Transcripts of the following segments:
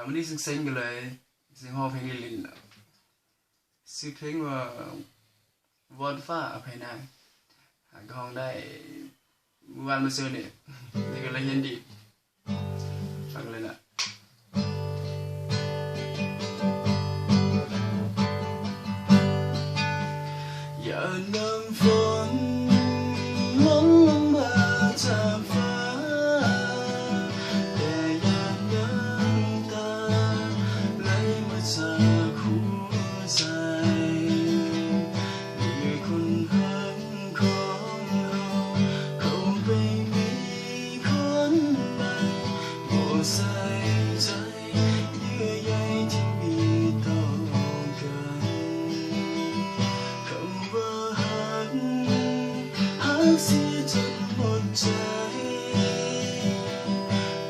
วันนี้ซึ้งๆกันเลยซึ้งฮอเพลงลินซื้อเพลงว่าวอนฟ้าอภัยนางก็ห้องได้เมื่อวานมาเจอเนี่ยนี่ก็เลยเห็นดีฟังเลยนะอย่านำฝนลงมาจากฟ้าแต่อย่าน้ำตาไหลมาจากหัวใจเมื่อคนหักของเราเขาไปมีคนใหม่บ่ใส่ใจเยื่อใยที่มีต่อกันคำว่าหักเสียจนหมดใจ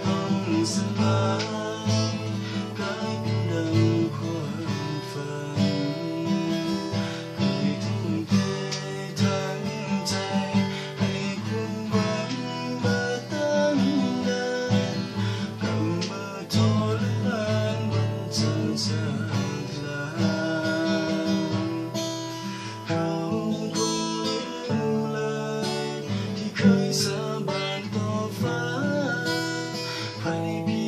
ต้องสลายกลายเป็นดังความฝันเคยทุ่มเททั้งใจให้ความหวังมาตั้งนานกำมาทรมานวันจะจากลาเราคงลืมเลยที่เคยสาบานต่อฟ้าภายในเพี